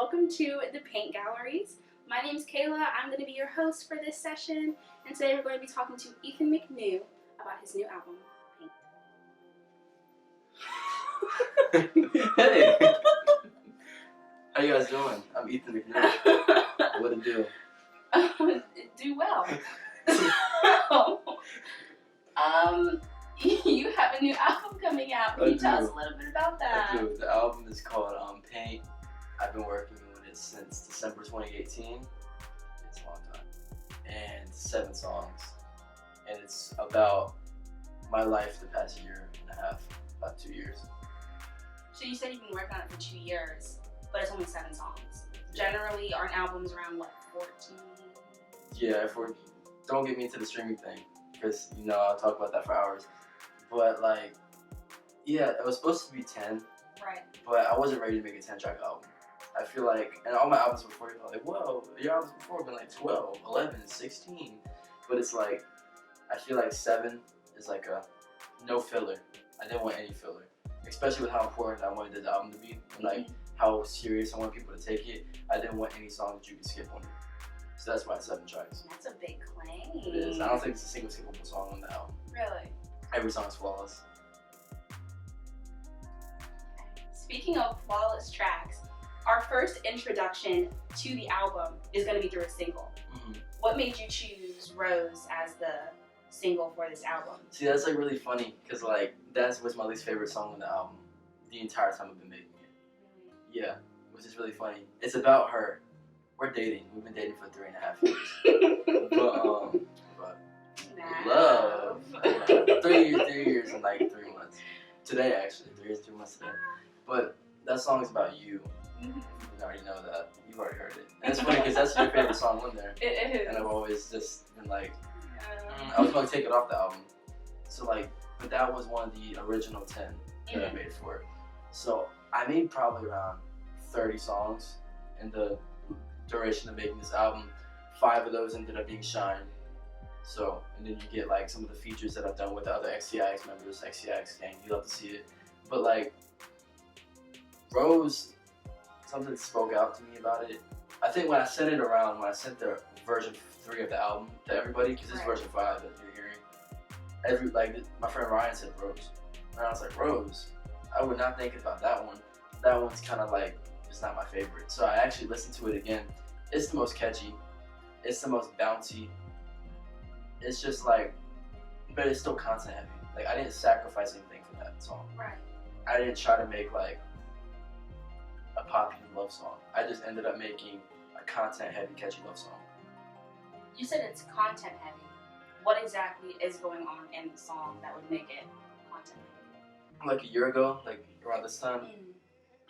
welcome to the Paint Galleries. My name's Kayla. I'm going to be your host for this session, and today we're going to be talking to Ethan McNew about his new album, Paint. Hey! How you guys doing? I'm Ethan McNew. What it do? Do well. You have a new album coming out. Can you tell us a little bit about that? I do. The album is called Paint. I've been working on it since December 2018. It's a long time. And 7 songs. And it's about my life the past year and a half, about 2 years. So you said you've been working on it for 2 years, but it's only 7 songs. Generally, aren't albums around, what, 14? Yeah, don't get me into the streaming thing, because, you know, I'll talk about that for hours. But, like, yeah, it was supposed to be 10. Right. But I wasn't ready to make a 10-track album. I feel like, and all my albums before, you're like, whoa, your albums before have been like 12, 11, 16. But it's like, I feel like 7 is like a no filler. I didn't want any filler. Especially with how important I wanted this album to be, and like how serious I want people to take it. I didn't want any songs that you could skip on it. So that's why it's 7 tracks. That's a big claim. It is. I don't think it's a single skippable song on the album. Really? Every song is flawless. Speaking of flawless tracks, our first introduction to the album is going to be through a single. Mm-hmm. What made you choose Rose as the single for this album? See, that's like really funny, because like that was my least favorite song on the album the entire time I've been making it. Really? Yeah, which is really funny. It's about her. We're dating. We've been dating for 3.5 years. but love. 3 years and like 3 months. Today, actually, 3 years, 2 months today. But that song is about you. You already know that. You've already heard it. And it's funny because that's your favorite song on there. It is. And I've always just been like, I was going to take it off the album. So like, but that was one of the original 10 that I made for it. So I made probably around 30 songs in the duration of making this album. 5 of those ended up being Shine. So, and then you get like some of the features that I've done with the other XCIX members, XCIX gang. You love to see it. But like, Rose, something spoke out to me about it. I think when I sent it around, when I sent the version 3 of the album to everybody, because it's version 5 that you're hearing, my friend Ryan said Rose. And I was like, Rose? I would not think about that one. That one's kind of like, it's not my favorite. So I actually listened to it again. It's the most catchy. It's the most bouncy. It's just like, but it's still content heavy. Like, I didn't sacrifice anything for that song. Right. I didn't try to make like a poppy love song. I just ended up making a content heavy, catchy love song. You said it's content heavy. What exactly is going on in the song that would make it content heavy? Like a year ago, like around this time,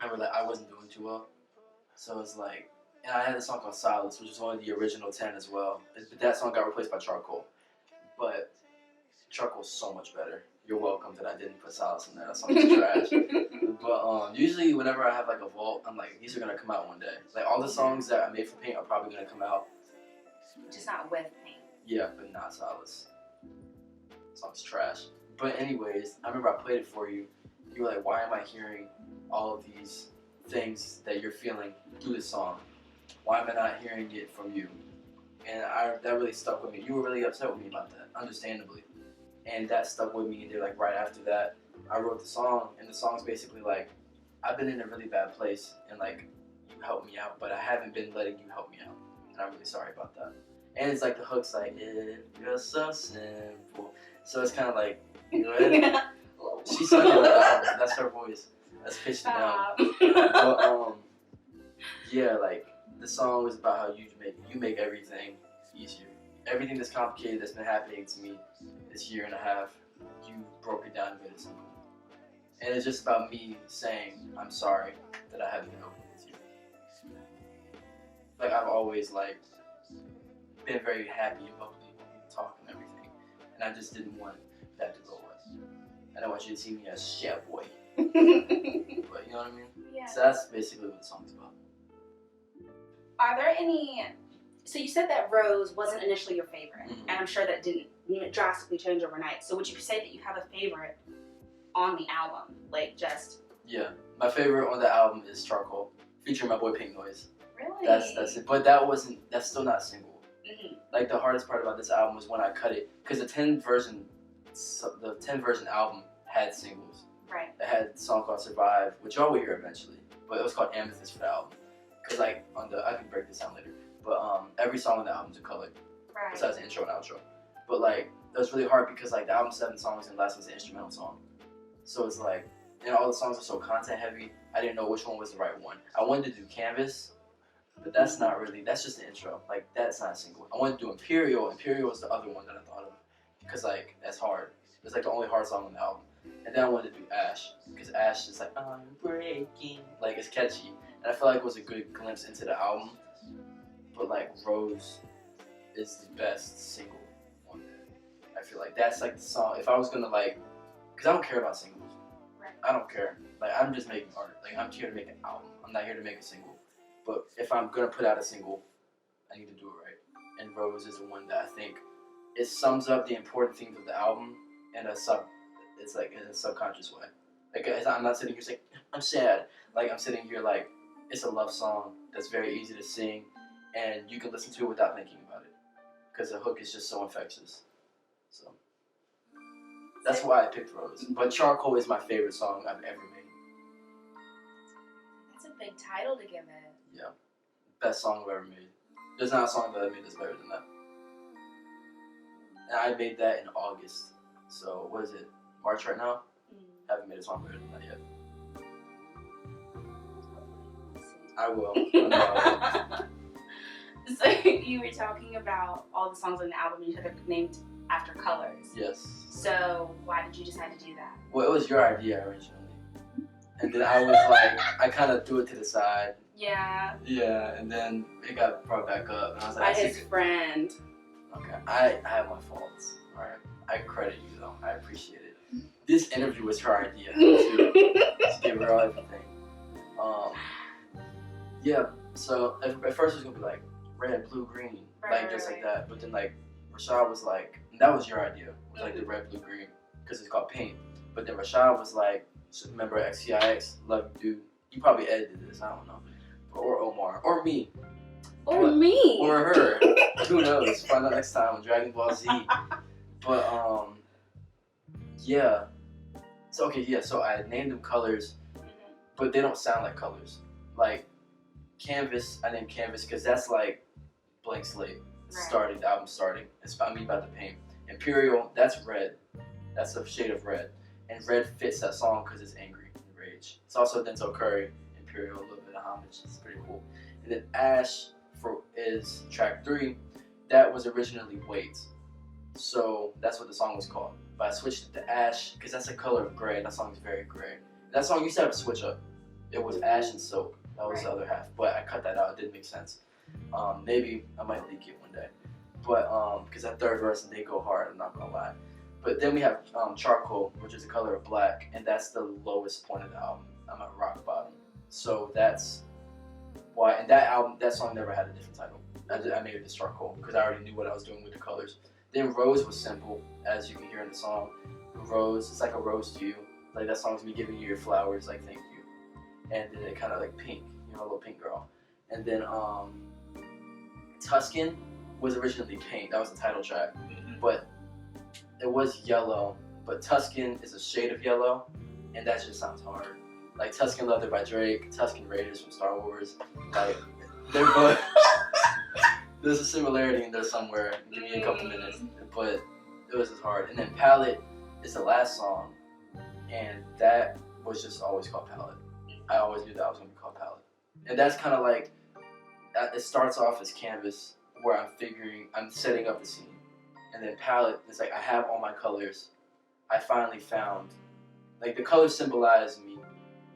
I wasn't doing too well. So it's like, and I had a song called Solace, which was one of the original 10 as well. But that song got replaced by Charcoal. But Charcoal's so much better. You're welcome that I didn't put Solace in there. That song is trash. But usually whenever I have like a vault, I'm like, these are gonna come out one day. Like all the songs that I made for Paint are probably gonna come out. Just not with Paint. Yeah, but not Solace. The song's trash. But anyways, I remember I played it for you. You were like, why am I hearing all of these things that you're feeling through this song? Why am I not hearing it from you? And that really stuck with me. You were really upset with me about that, understandably. And that stuck with me. And then like right after that, I wrote the song, and the song's basically like, I've been in a really bad place, and like, you helped me out, but I haven't been letting you help me out, and I'm really sorry about that. And it's like the hook's like, if you're so simple. So it's kind of like, you ready? She sung it on the album. That's her voice. That's pitched down. But yeah, like the song was about how you make everything easier. Everything that's complicated that's been happening to me this year and a half, you broke it down and made it simple. And it's just about me saying, I'm sorry that I haven't been open with you. Like I've always like been very happy and bubbly when we talk and everything. And I just didn't want that to go away. I don't want you to see me as shit boy. But you know what I mean? Yeah. So that's basically what the song's about. Are there any... So you said that Rose wasn't initially your favorite, and I'm sure that didn't drastically change overnight. So would you say that you have a favorite on the album? Like just... Yeah. My favorite on the album is Charcoal, featuring my boy Pink Noise. Really? That's it. But that's still not a single. Like the hardest part about this album was when I cut it, because the 10 version album had singles. Right. It had a song called Survive, which y'all will hear eventually, but it was called Amethyst for the album. Cause like I can break this down later, but every song on the album's a color, right, besides the intro and outro. But like it was really hard because like the album's 7 songs and the last one's an instrumental song, so it's like, and all the songs are so content heavy. I didn't know which one was the right one. I wanted to do Canvas, but that's not really. That's just the intro. Like that's not a single. I wanted to do Imperial. Imperial was the other one that I thought of, because like that's hard. It's like the only hard song on the album. And then I wanted to do Ash, because Ash is like, I'm breaking. Like, it's catchy. And I feel like it was a good glimpse into the album. But, like, Rose is the best single on there. I feel like that's, like, the song. If I was going to, like, because I don't care about singles. Right. I don't care. Like, I'm just making art. Like, I'm here to make an album. I'm not here to make a single. But if I'm going to put out a single, I need to do it right. And Rose is the one that I think it sums up the important themes of the album in it's like in a subconscious way. Like I'm not sitting here saying I'm sad. Like I'm sitting here like it's a love song that's very easy to sing, and you can listen to it without thinking about it, because the hook is just so infectious. So that's why I picked Rose. But Charcoal is my favorite song I've ever made. That's a big title to give it. Yeah, best song I've ever made. There's not a song that I made that's better than that. And I made that in August. So what is it? March right now? Haven't made a song better than that yet. I will. So you were talking about all the songs on the album you took named after colors. Yes. So why did you decide to do that? Well, it was your idea originally. And then I was like, I kind of threw it to the side. Yeah. Yeah, and then it got brought back up. And I was By like, his friend. Okay, I have my faults. Alright. I credit you though. I appreciate it. This interview was her idea too. To give her everything. Yeah, so at first it was gonna be like red, blue, green. Like just like that. But then like Rashaad was like, and that was your idea. It was like the red, blue, green. Because it's called paint. But then Rashaad was like, remember XCIX, love you dude. You probably edited this, I don't know. Or Omar. Or me. Or me. Or her. Who knows? Find out next time on Dragon Ball Z. But yeah. So okay, yeah, so I named them colors, but they don't sound like colors. Like Canvas, I named Canvas because that's like blank slate. Starting, the album starting. It's about me about to paint. Imperial, that's red. That's a shade of red. And red fits that song because it's angry and rage. It's also Denzel Curry, Imperial, a little bit of homage. It's pretty cool. And then Ash is track 3. That was originally Wait. So that's what the song was called. But I switched it to Ash because that's a color of gray. That song is very gray. That song used to have a switch up. It was Ash and Soap. That was the other half. But I cut that out. It didn't make sense. Maybe I might leak it one day. But because that third verse, they go hard. I'm not going to lie. But then we have Charcoal, which is the color of black. And that's the lowest point of the album. I'm at rock bottom. So that's why. And that song never had a different title. I made it as Charcoal because I already knew what I was doing with the colors. Then Rose was simple, as you can hear in the song. Rose, it's like a rose to you. Like that song's me giving you your flowers, like thank you. And then it kind of like pink, a little pink girl. And then Tuscan was originally Paint. That was the title track. But it was yellow. But Tuscan is a shade of yellow, and that just sounds hard. Like Tuscan Leather by Drake, Tuscan Raiders from Star Wars. Like they're both. There's a similarity in there somewhere. Give me a couple minutes. But it was just hard. And then Palette is the last song. And that was just always called Palette. I always knew that was going to be called Palette. And that's kind of like, it starts off as Canvas, where I'm setting up the scene. And then Palette is like, I have all my colors. I finally found, like the colors symbolize me.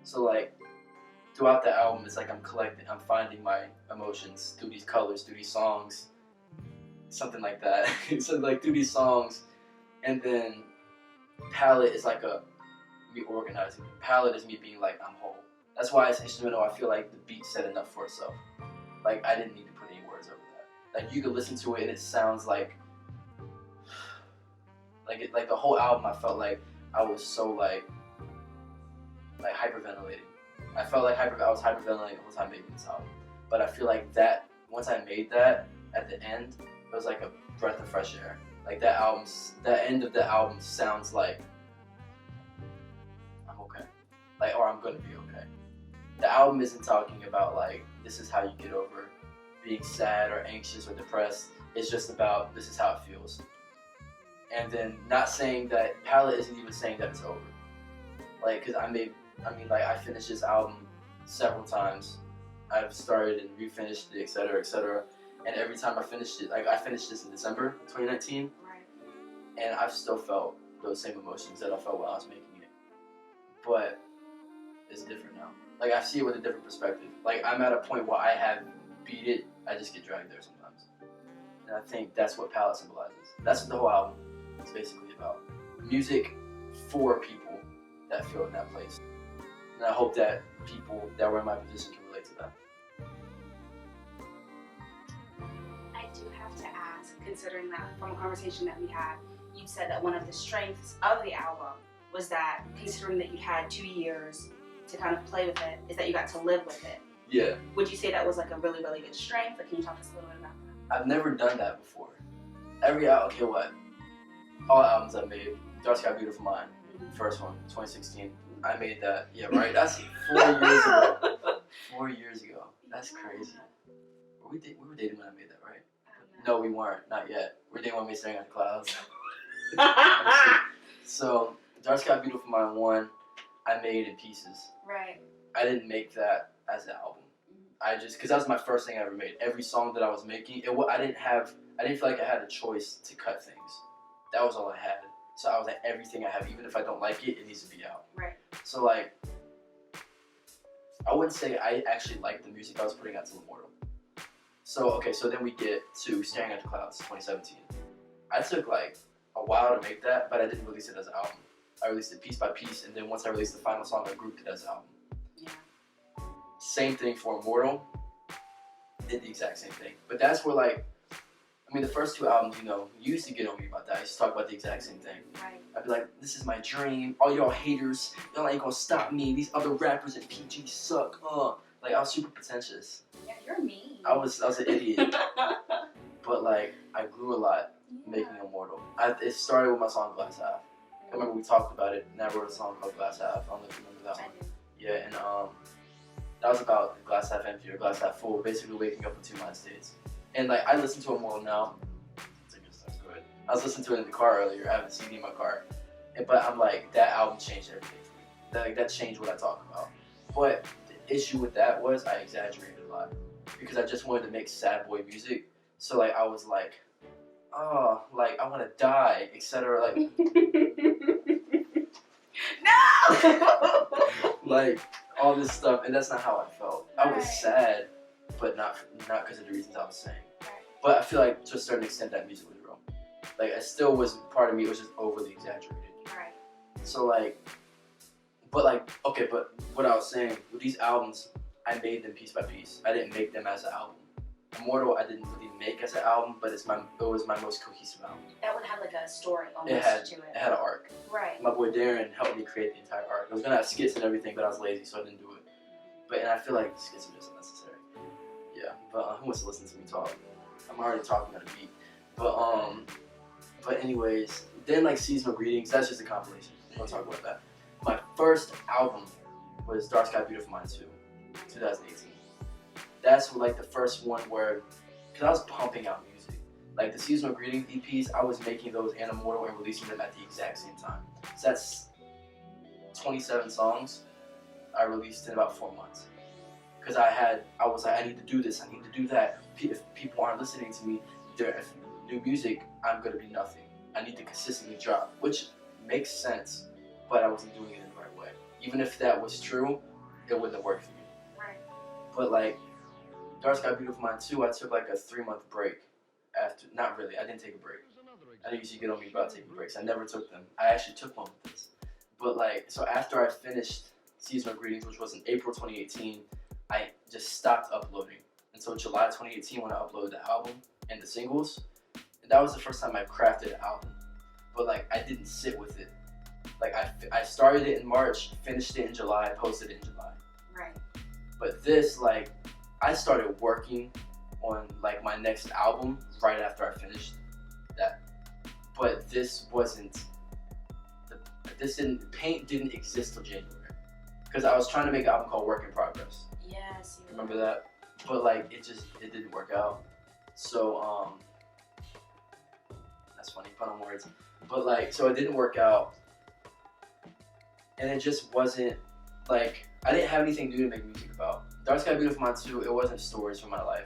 So like, throughout the album, it's like I'm finding my emotions through these colors, through these songs, something like that. So like through these songs, and then Palette is like me organizing. Palette is me being like, I'm whole. That's why it's instrumental. I feel like the beat said enough for itself. Like I didn't need to put any words over that. Like you could listen to it and it sounds like like the whole album. I felt like I was so like hyperventilating. I felt like I was hyperventilating the whole time making this album. But I feel like that once I made that at the end, it was like a breath of fresh air. Like that end of the album sounds like I'm okay, like or I'm gonna be okay. The album isn't talking about like this is how you get over being sad or anxious or depressed. It's just about this is how it feels. And then not saying that Palette isn't even saying that it's over. Like, cause I finished this album several times. I've started and refinished it, etc. And every time I finished it, like I finished this in December 2019, Right. and I've still felt those same emotions that I felt while I was making it. But it's different now. Like I see it with a different perspective. Like I'm at a point where I have beat it, I just get dragged there sometimes. And I think that's what Palette symbolizes. That's what the whole album is basically about. Music for people that feel in that place. And I hope that people that were in my position can relate to that. I do have to ask, considering that from a conversation that we had, you said that one of the strengths of the album was that, considering that you had 2 years to kind of play with it, is that you got to live with it. Yeah. Would you say that was like a really, really good strength? Like, can you talk to us a little bit about that? I've never done that before. Okay, what? All albums I've made, Dark Sky Beautiful Mind, first one, 2016. I made that, yeah, right? That's 4 years ago. 4 years ago. That's crazy. We were dating when I made that, right? No, we weren't. Not yet. We're dating when we Staring at the Clouds. So, Dark Sky Beautiful Mind 1, I made in pieces. Right. I didn't make that as an album. Because that was my first thing I ever made. Every song that I was making, I didn't feel like I had a choice to cut things. That was all I had. So I was like, everything I have, even if I don't like it, it needs to be out. Right. So like, I wouldn't say I actually liked the music I was putting out to Immortal. So then we get to Staring at the Clouds, 2017. I took like a while to make that, but I didn't release it as an album. I released it piece by piece, and then once I released the final song, I grouped it as an album. Yeah. Same thing for Immortal. Did the exact same thing. But that's where like, the first 2 albums, you used to get on me about that. I used to talk about the exact same thing. Right. I'd be like, this is my dream. All y'all haters, y'all ain't gonna stop me. These other rappers at PG suck. Like I was super pretentious. Yeah, you're mean. I was an idiot. But like, I grew a lot making Immortal. It started with my song Glass Half. I remember we talked about it, and I wrote a song called Glass Half. I don't know if you remember that one. Yeah, and that was about glass half empty or glass half full, basically waking up in 2 mind states. And like, I listen to Immortal now. It's a good stuff, go ahead. I was listening to it in the car earlier. I have a CD in my car. But I'm like, that album changed everything for me. That changed what I talk about. But the issue with that was I exaggerated a lot. Because I just wanted to make sad boy music. So like, I was like, oh, like, I want to die, etc. Like, no! like, all this stuff. And that's not how I felt. I was sad, but not because of the reasons I was saying. Right. But I feel like to a certain extent that music was real. Like it still was part of me. It was just overly exaggerated. Right. So like, but what I was saying with these albums, I made them piece by piece. I didn't make them as an album. Immortal, I didn't really make as an album, but it was my most cohesive album. That one had like a story almost to it. It had an arc. Right. My boy Darren helped me create the entire arc. I was gonna have skits and everything, but I was lazy, so I didn't do it. And I feel like the skits are just unnecessary. Yeah, but who wants to listen to me talk? I'm already talking at a beat. But anyways, then like Seasonal Greetings, that's just a compilation. We'll talk about that. My first album was Dark Sky Beautiful Mind 2, 2018. That's like the first one where, because I was pumping out music. Like the Seasonal Greetings EPs, I was making those and Immortal and releasing them at the exact same time. So that's 27 songs I released in about 4 months. Because I was like, I need to do this, I need to do that. If people aren't listening to me, if new music, I'm going to be nothing. I need to consistently drop, which makes sense, but I wasn't doing it in the right way. Even if that was true, it wouldn't have worked for me. Right. But like, Dark Sky Beautiful Mind 2, I took like a 3-month break after, not really, I didn't take a break. I didn't usually get on me about taking breaks. I never took them. I actually took one with this. But like, so after I finished Seasonal Greetings, which was in April 2018, I just stopped uploading until July 2018 when I uploaded the album and the singles. And that was the first time I crafted an album. But like, I didn't sit with it. Like I started it in March, finished it in July, posted it in July. Right. But this, like, I started working on like my next album right after I finished that. But this wasn't. Paint didn't exist till January, because I was trying to make an album called Work in Progress. Yes. Remember that? But like it didn't work out. So that's funny, pun on words. But like, so it didn't work out, and it just wasn't like I didn't have anything new to make music about. Dark Sky Beautiful Mind 2, it wasn't stories from my life.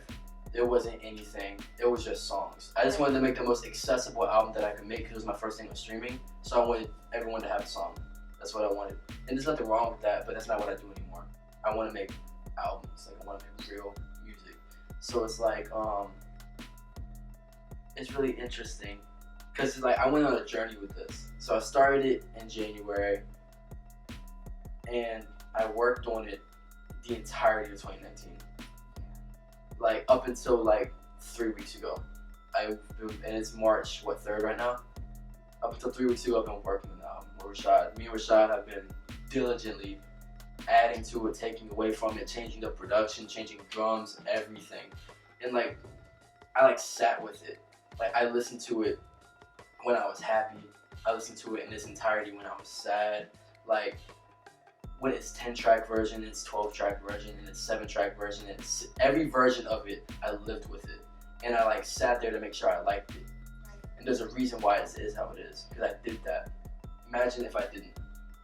It wasn't anything. It was just songs. I just wanted to make the most accessible album that I could make because it was my first thing on streaming. So I wanted everyone to have a song. That's what I wanted. And there's nothing wrong with that, but that's not what I do anymore. I want to make albums. Like I want to make real music. So it's like, it's really interesting because like I went on a journey with this. So I started it in January, and I worked on it the entirety of 2019. Like up until like 3 weeks ago, and it's March 3rd right now. Up until 3 weeks ago, I've been working on the album with Rashaad. Me and Rashaad have been diligently adding to it, taking away from it, changing the production, changing drums, everything. And like, I like sat with it. Like I listened to it when I was happy. I listened to it in its entirety when I was sad. Like when it's 10-track version, it's 12-track version, and it's 7-track version. It's every version of it. I lived with it, and I like sat there to make sure I liked it. And there's a reason why it is how it is, because I did that. Imagine if I didn't.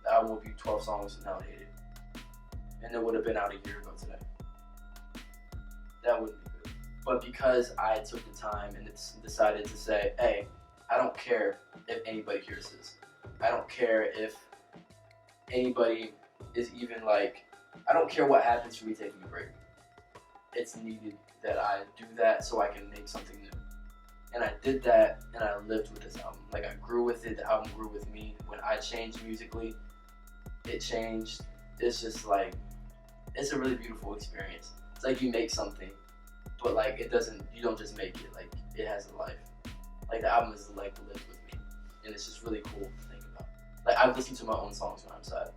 The album would be 12 songs, and I would hate it, and it would have been out a year ago today. That wouldn't be good. But because I took the time and decided to say, hey, I don't care if anybody hears this. I don't care if anybody is even like, I don't care what happens for me taking a break. It's needed that I do that so I can make something new. And I did that, and I lived with this album. Like I grew with it, the album grew with me. When I changed musically, it changed. It's just like, it's a really beautiful experience. It's like you make something, but like you don't just make it, like it has a life. Like the album is like lived with me, and it's just really cool to think about. Like I've listened to my own songs when I'm sad.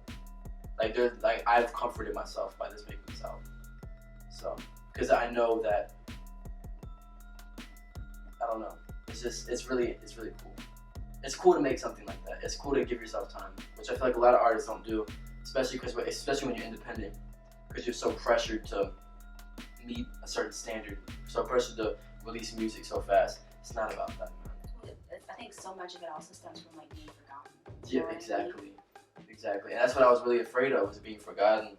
Like I've comforted myself by making this album. So, because I know that, I don't know. It's really cool. It's cool to make something like that. It's cool to give yourself time, which I feel like a lot of artists don't do, especially when you're independent, because you're so pressured to meet a certain standard, so pressured to release music so fast. It's not about that, man. I think so much of it also stems from like being forgotten. Yeah, exactly. Exactly, and that's what I was really afraid of, was being forgotten,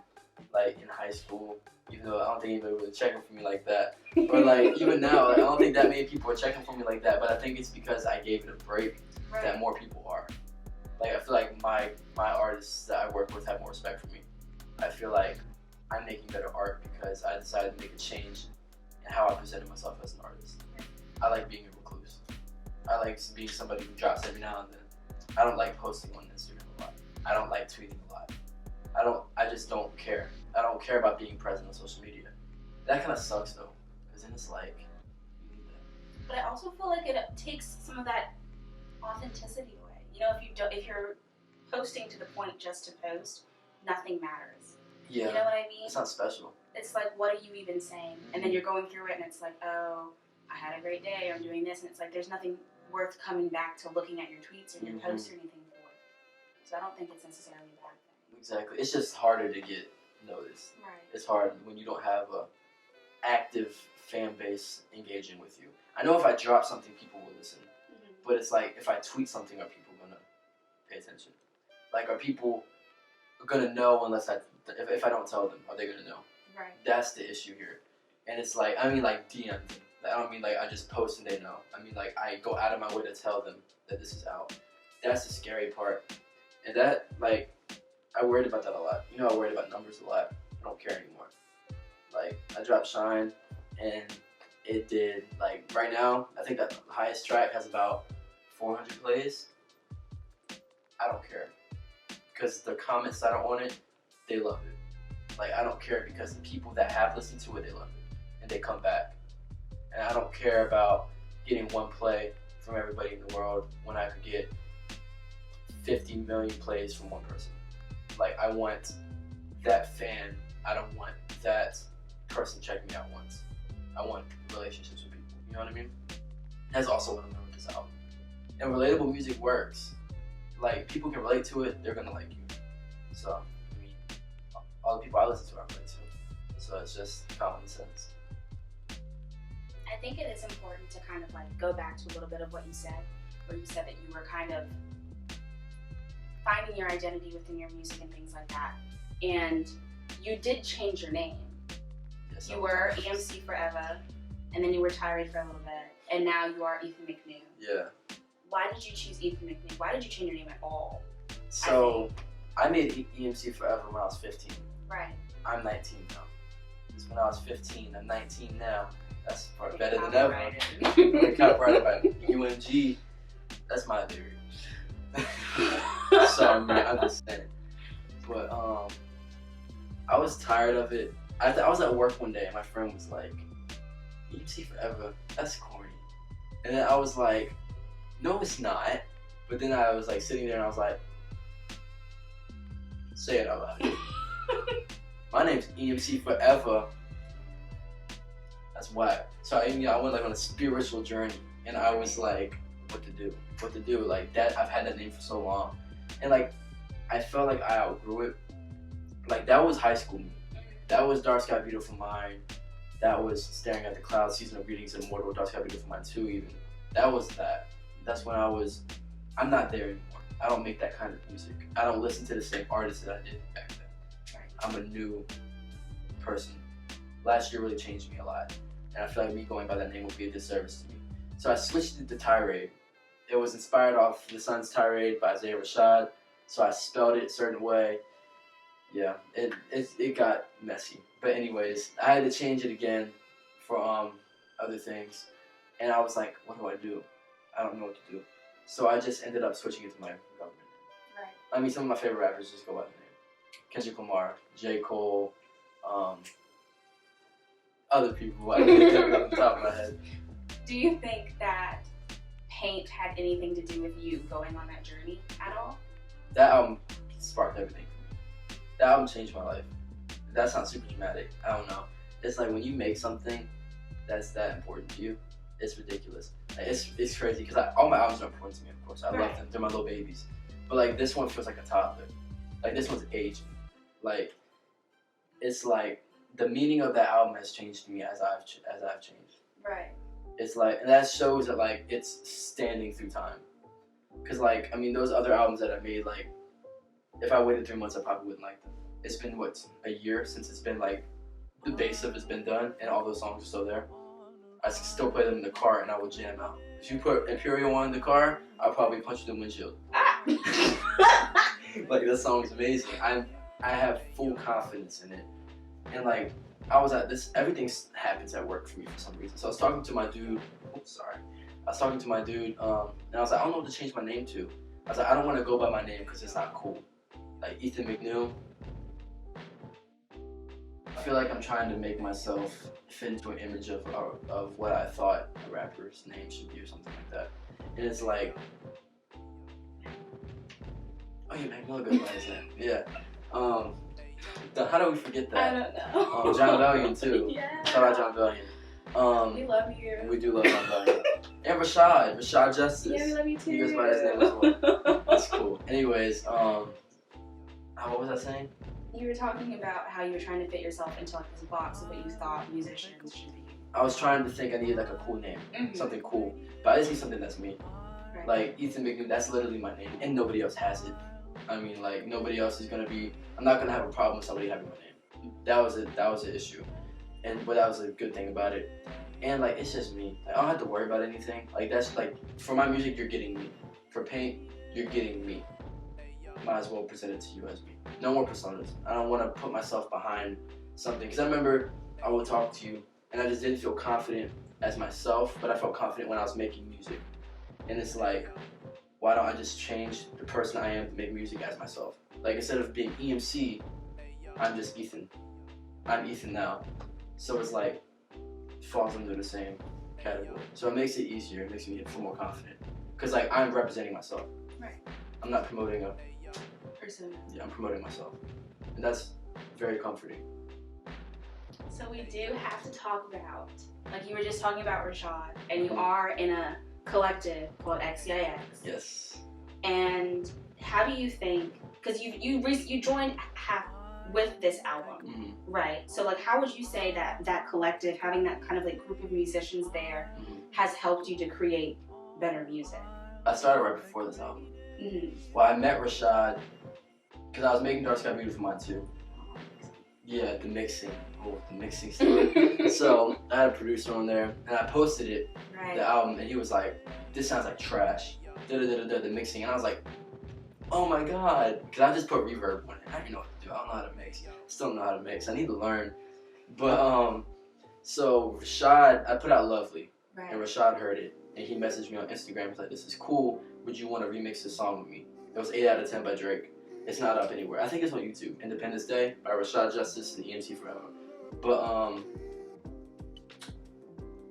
like in high school. Even though I don't think anybody was checking for me like that, or like even now, like, I don't think that many people are checking for me like that. But I think it's because I gave it a break that more people are. Like I feel like my artists that I work with have more respect for me. I feel like I'm making better art because I decided to make a change in how I presented myself as an artist. I like being a recluse. I like being somebody who drops every now and then. I don't like posting on Instagram a lot. I don't like tweeting a lot. I just don't care. I don't care about being present on social media. That kind of sucks though, because then it's like, you need that. But I also feel like it takes some of that authenticity away. You know, if you're posting to the point just to post, nothing matters. Yeah. You know what I mean? It's not special. It's like, what are you even saying? And then you're going through it, and it's like, oh, I had a great day, or I'm doing this, and it's like, there's nothing worth coming back to looking at your tweets or your posts or anything for. So I don't think it's necessarily a bad thing. Exactly. It's just harder to get noticed. Right. It's hard when you don't have a active fan base engaging with you. I know if I drop something, people will listen. But it's like, if I tweet something, are people gonna pay attention? Like, are people gonna know unless if I don't tell them, are they gonna know? Right. That's the issue here. And it's like, I mean like DM me. I don't mean like I just post and they know. I mean like I go out of my way to tell them that this is out. That's the scary part. And that, like, I worried about that a lot. You know, I worried about numbers a lot. I don't care anymore. Like, I dropped Shine, and it did, like, right now, I think that the highest track has about 400 plays. I don't care. Because the comments that are on it, they love it. Like, I don't care because the people that have listened to it, they love it. And they come back. And I don't care about getting one play from everybody in the world when I could get 50 million plays from one person. Like, I want that fan I don't want that person checking me out once. I want relationships with people. You know what I mean? That's also what I'm doing with this album. And relatable music works. Like, people can relate to it, they're gonna like you. So, I mean, all the people I listen to, I relate to. So it's just common sense. I think it is important to kind of like go back to a little bit of what you said, where you said that you were kind of finding your identity within your music and things like that. And you did change your name. Yes, You were EMC forever, and then you were Tirade for a little bit, and now you are Ethan McNew. Yeah. Why did you choose Ethan McNew? Why did you change your name at all? So, I made EMC forever when I was 15. Right. I'm 19 now. Because when I was 15, I'm 19 now. That's probably better than ever. Copyrighted by UMG. That's my theory. So I'm just saying. But I was tired of it. I was at work one day and my friend was like, EMC forever, that's corny. And then I was like, no it's not. But then I was like sitting there and I was like, say it out loud. My name's EMC forever. That's whack. So I went like on a spiritual journey and I was like, what to do, like that. I've had that name for so long, and like I felt like I outgrew it. Like that was high school me. That was Dark Sky Beautiful Mind. That was Staring at the Clouds, Season of Greetings, and Immortal, Dark Sky Beautiful Mind 2 even. That was that. That's when I'm not there anymore. I don't make that kind of music. I don't listen to the same artists that I did back then. I'm a new person. Last year really changed me a lot, and I feel like me going by that name would be a disservice to me. So I switched it to Tirade. It was inspired off The Sun's Tirade by Rashaad, so I spelled it a certain way. Yeah, it got messy. But anyways, I had to change it again for other things, and I was like, what do I do? I don't know what to do. So I just ended up switching it to my government. Right. I mean, some of my favorite rappers just go by the name. Kendrick Lamar, J. Cole, other people. I can't think off the top of my head. Do you think that Paint had anything to do with you going on that journey at all? That album sparked everything for me. That album changed my life. That sounds super dramatic. I don't know. It's like when you make something that's that important to you, it's ridiculous. Like, it's crazy because all my albums are important to me, of course. I love them. They're my little babies. But like this one feels like a toddler. Like this one's aging. Like it's like the meaning of that album has changed me as I've changed. Right. It's like, and that shows that like it's standing through time. Cause like, I mean, those other albums that I made, like, if I waited 3 months, I probably wouldn't like them. It's been what, a year since it's been like, the base of it's been done, and all those songs are still there. I still play them in the car, and I will jam out. If you put Imperial on in the car, I'll probably punch the windshield. Like this song is amazing. I have full confidence in it, and like. I was at this, everything happens at work for me for some reason. So I was talking to my dude, and I was like, I don't know what to change my name to. I was like, I don't want to go by my name because it's not cool. Like Ethan McNew. I feel like I'm trying to make myself fit into an image of what I thought a rapper's name should be or something like that. And it's like, oh yeah, McNew goes by his name. Yeah. How do we forget that? I don't know. John Valiant too. Yeah. Shout out John Valiant. We love you. We do love John Valiant. And Rashaad Justice. Yeah, we love you too. He goes by his name as well. That's cool. Anyways, what was I saying? You were talking about how you were trying to fit yourself into like this box of what you thought musicians should be. I was trying to think I needed like a cool name, something cool, but I just need something that's me. Right. Like Ethan McNew, that's literally my name, and nobody else has it. I mean, like nobody else is gonna be. I'm not gonna have a problem with somebody having my name. That was an issue, but that was a good thing about it. And like it's just me. Like, I don't have to worry about anything. Like that's like for my music, you're getting me. For Paint, you're getting me. Might as well present it to you as me. No more personas. I don't want to put myself behind something because I remember I would talk to you and I just didn't feel confident as myself, but I felt confident when I was making music. And it's like, why don't I just change the person I am to make music as myself? Like instead of being EMC, I'm just Ethan. I'm Ethan now. So it's like, it falls under the same category. So it makes it easier, it makes me feel more confident. Cause like I'm representing myself. Right. I'm not promoting a persona. Yeah, I'm promoting myself. And that's very comforting. So we do have to talk about, like you were just talking about Rashaad, and you are in a collective called XCIX. Yes. And how do you think, because you joined with this album, right? So like, how would you say that collective, having that kind of like group of musicians there, has helped you to create better music? I started right before this album. Well, I met Rashaad because I was making Dark Sky Beautiful Mine too. Yeah, the mixing. Oh, the mixing stuff. So I had a producer on there, and I posted it, the album, and he was like, "This sounds like trash." The mixing, and I was like, "Oh my god!" Because I just put reverb on it. I didn't know what to do. I don't know how to mix. Still don't know how to mix. I need to learn. But so Rashaad, I put out "Lovely," and Rashaad heard it, and he messaged me on Instagram. He's like, "This is cool. Would you want to remix this song with me?" It was 8 out of 10 by Drake. It's not up anywhere. I think it's on YouTube. Independence Day by Rashaad Justice and EMC Forever. But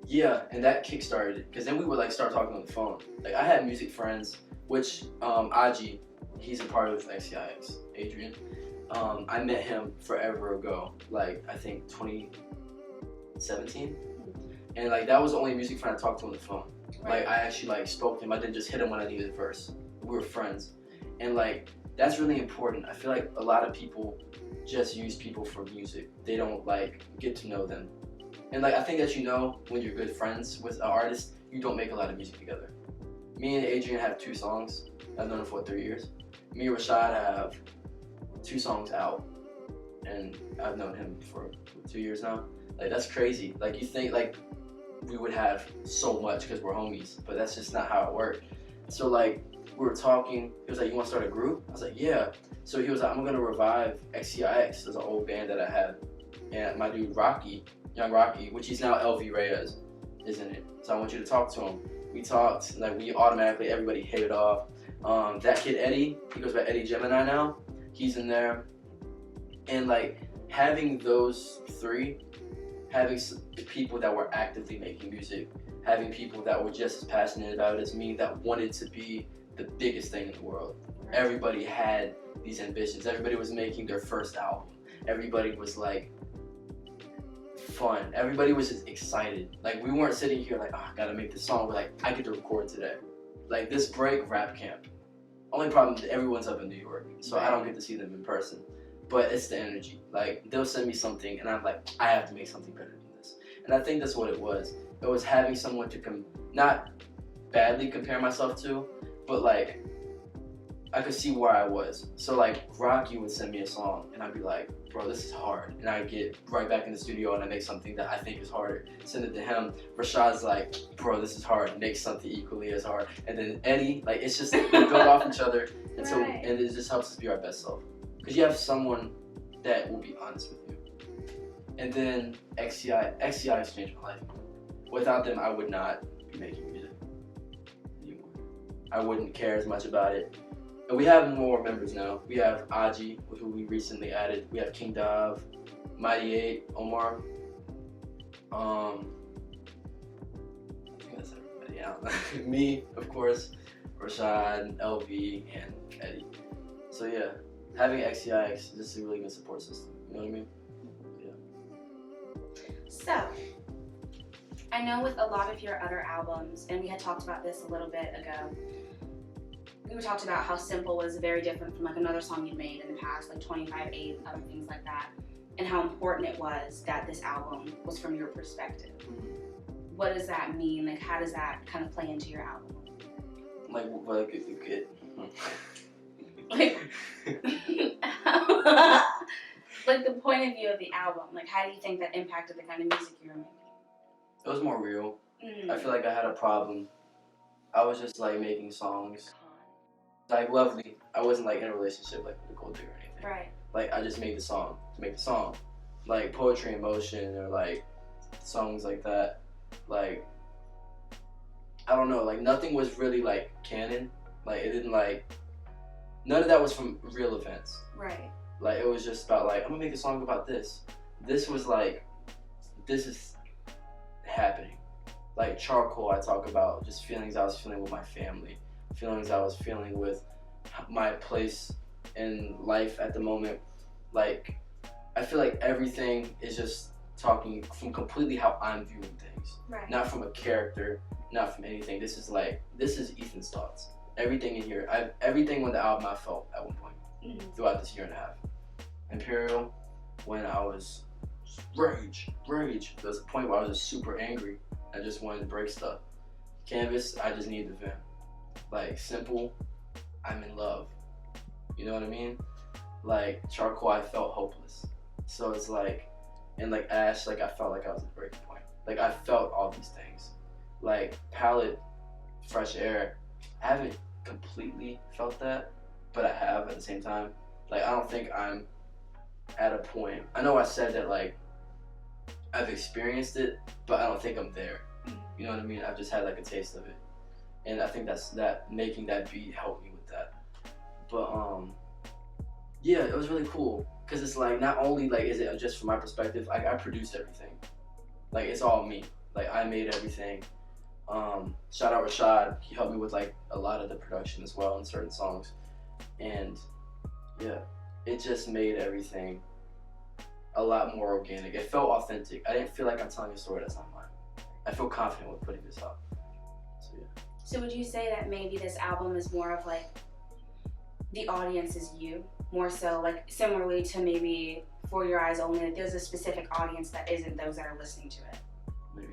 yeah, and that kickstarted it. Because then we would like start talking on the phone. Like I had music friends, which Adji, he's a part of XCIX, Adrian. I met him forever ago, like I think 2017. And like that was the only music friend I talked to on the phone. Like I actually like spoke to him. I didn't just hit him when I needed a verse. We were friends. And like that's really important. I feel like a lot of people just use people for music. They don't like get to know them. And like I think that when you're good friends with an artist, you don't make a lot of music together. Me and Adrian have 2 songs. I've known him for 3 years. Me and Rashaad have 2 songs out, and I've known him for 2 years now. Like that's crazy. Like you think like we would have so much because we're homies, but that's just not how it worked. So like we were talking, he was like, "You want to start a group?" I was like, "Yeah." So he was like, "I'm gonna revive XCIX." There's an old band that I had, and my dude Rocky, Young Rocky, which he's now El-V-Reyez, is in it. So I want you to talk to him. We talked, like we automatically, everybody hit it off. That kid Eddie, he goes by Eddie Gemini now. He's in there, and like having those 3, having people that were actively making music, having people that were just as passionate about it as me, that wanted to be the biggest thing in the world. Everybody had these ambitions. Everybody was making their first album. Everybody was like fun. Everybody was just excited. Like we weren't sitting here like, "Oh, I gotta make this song." We're like, "I get to record today." Like this break, rap camp. Only problem is everyone's up in New York, so I don't get to see them in person. But it's the energy. Like they'll send me something, and I'm like, I have to make something better than this. And I think that's what it was. It was having someone to not badly compare myself to, but like I could see where I was. So like Rocky would send me a song, and I'd be like, "Bro, this is hard." And I'd get right back in the studio and I make something that I think is harder. Send it to him. Rashaad's like, "Bro, this is hard." Make something equally as hard. And then Eddie, like it's just we build off each other, and so and it just helps us be our best self. Because you have someone that will be honest with you. And then XCIX changed my life. Without them, I would not be making music anymore. I wouldn't care as much about it. And we have more members now. We have Adji, who we recently added. We have King Dav, MightyEight, Omar. I think that's everybody. Yeah. Me, of course, Rashaad, El-V, and Eddie. So yeah, having XCIX is just a really good support system. You know what I mean? Yeah. So, I know with a lot of your other albums, and we had talked about this a little bit ago, we talked about how Simple was very different from like another song you made in the past, like 25/8, other things like that, and how important it was that this album was from your perspective. What does that mean? Like, how does that kind of play into your album? Like like, like the point of view of the album. Like, how do you think that impacted the kind of music you were making? It was more real. I feel like I had a problem. I was just like making songs. Like Lovely, I wasn't like in a relationship like with a gold digger or anything. Right. Like I just made the song to make the song. Like Poetry in Motion or like songs like that. Like I don't know, like nothing was really like canon. Like it didn't like none of that was from real events. Right. Like it was just about like I'm gonna make a song about this. This was like this is happening. Like Charcoal, I talk about just feelings I was feeling with my family. Feelings I was feeling with my place in life at the moment. Like I feel like everything is just talking from completely how I'm viewing things. Right. Not from a character, not from anything. This is Ethan's thoughts. Everything in here, everything with the album I felt at one point throughout this year and a half. Imperial, when I was rage. There was a point where I was just super angry. I just wanted to break stuff. Canvas, I just needed to vent. Like Simple, I'm in love. You know what I mean? Like Charcoal, I felt hopeless. So it's like, and like Ash, like I felt like I was at the breaking point. Like I felt all these things. Like Palette, Fresh Air, I haven't completely felt that, but I have at the same time. Like I don't think I'm at a point. I know I said that like I've experienced it, but I don't think I'm there. You know what I mean? I've just had like a taste of it, and I think that making that beat helped me with that. But yeah, it was really cool because it's like not only like is it just from my perspective, I produced everything. Like it's all me. Like I made everything. Shout out Rashaad. He helped me with like a lot of the production as well in certain songs, and yeah, it just made everything a lot more organic. It felt authentic. I didn't feel like I'm telling a story that's not mine. I feel confident with putting this out. So yeah. So would you say that maybe this album is more of like the audience is you, more so like similarly to maybe For Your Eyes Only, like there's a specific audience that isn't those that are listening to it? Maybe.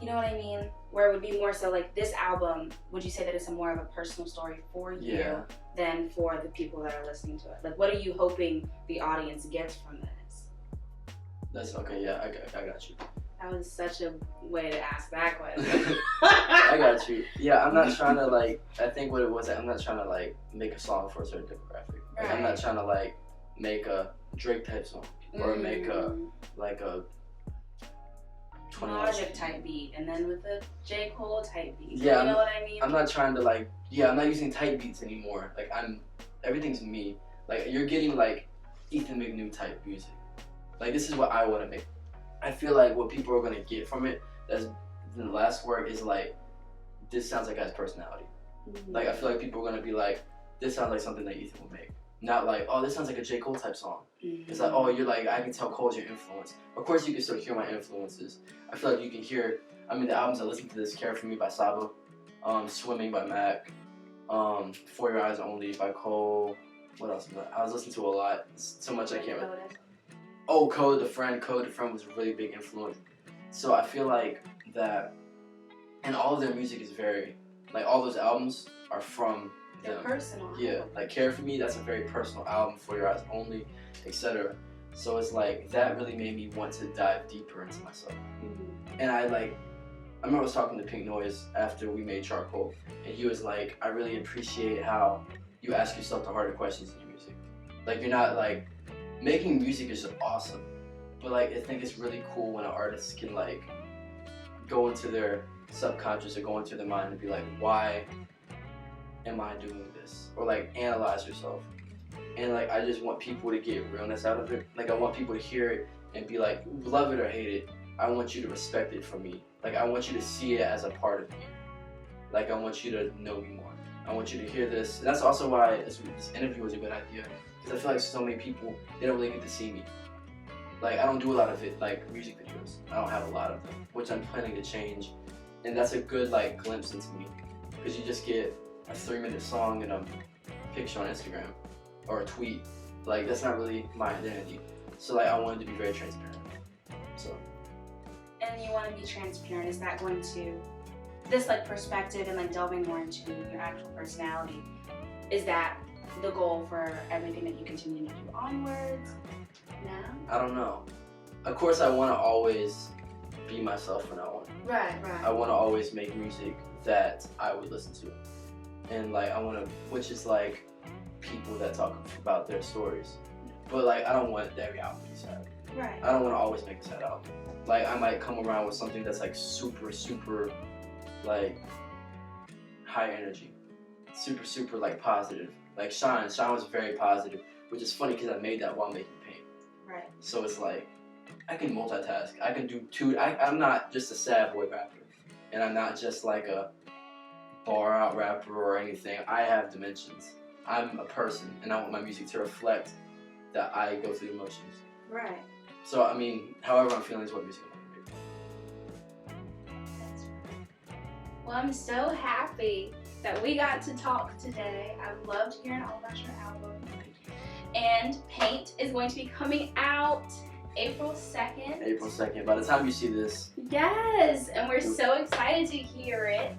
You know what I mean? Where it would be more so like this album, would you say that it's more of a personal story for you than for the people that are listening to it? Like what are you hoping the audience gets from this? That's okay, yeah, I got you. That was such a way to ask that question. I got you. Yeah, I'm not trying to like, I think what it was, I'm not trying to like make a song for a certain demographic. Like, I'm not trying to like make a Drake type song or make a like a Logic type beat and then with a J. Cole type beat. Yeah, you know what I mean? I'm not trying to like, I'm not using type beats anymore. Like everything's me. Like you're getting like Ethan McNew type music. Like this is what I want to make. I feel like what people are going to get from it, that's the last word, is like, this sounds like his personality. Like I feel like people are going to be like, this sounds like something that Ethan would make. Not like, oh, this sounds like a J. Cole type song. It's like, oh, you're like, I can tell Cole's your influence. Of course you can still hear my influences. I feel like you can hear, I mean, the albums I listened to this, Care For Me by Saba, Swimming by Mac, For Your Eyes Only by Cole. What else? I was listening to a lot. So much I can't remember. Oh, Code the Friend was a really big influence. So I feel like that, and all of their music is very, like all those albums are from them. They're personal. Yeah, like Care For Me, that's a very personal album, For Your Eyes Only, etc. So it's like, that really made me want to dive deeper into myself. And I remember I was talking to Pink Noise after we made Charcoal, and he was like, I really appreciate how you ask yourself the harder questions in your music. Like you're not like, making music is just awesome, but like I think it's really cool when an artist can like go into their subconscious or go into their mind and be like, why am I doing this? Or like analyze yourself. And like I just want people to get realness out of it. Like I want people to hear it and be like, love it or hate it, I want you to respect it from me. Like I want you to see it as a part of me. Like I want you to know me more. I want you to hear this. And that's also why this interview was a good idea. Because I feel like so many people, they don't really get to see me. Like, I don't do a lot of it, like, music videos. I don't have a lot of them, which I'm planning to change. And that's a good, like, glimpse into me. Because you just get a 3-minute song and a picture on Instagram. Or a tweet. Like, that's not really my identity. So, like, I wanted to be very transparent. So. And you want to be transparent, is that going to, this, like, perspective and, like, delving more into your actual personality, is that the goal for everything that you continue to do onwards? No? I don't know. Of course, I want to always be myself from now on. Right. I want to always make music that I would listen to. And like, I want to, which is like people that talk about their stories. But like, I don't want every album to be sad. Right. I don't want to always make a sad album. Like, I might come around with something that's like super, like, high energy. Super, like, positive. Like Shine was very positive, which is funny because I made that while making Paint. Right. So it's like, I can multitask. I can do two. I'm not just a sad boy rapper, and I'm not just like a bar out rapper or anything. I have dimensions. I'm a person, and I want my music to reflect that I go through emotions. Right. So I mean, however I'm feeling is what music I'm gonna be. Well, I'm so happy that we got to talk today. I loved hearing all about your album. And Paint is going to be coming out April 2nd. April 2nd. By the time you see this. Yes, and we're so excited to hear it.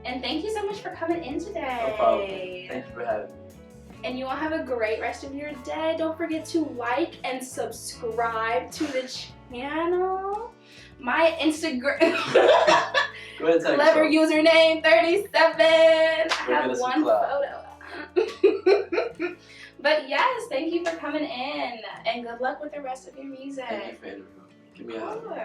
And thank you so much for coming in today. No problem. Thank you for having me. And you all have a great rest of your day. Don't forget to like and subscribe to the channel. My Instagram. Go ahead and tell Clever yourself. username 37. I Go have get us one some clout. photo. But yes, thank you for coming in, and good luck with the rest of your music. Thank you for interviewing me. Give me a hug. Of course.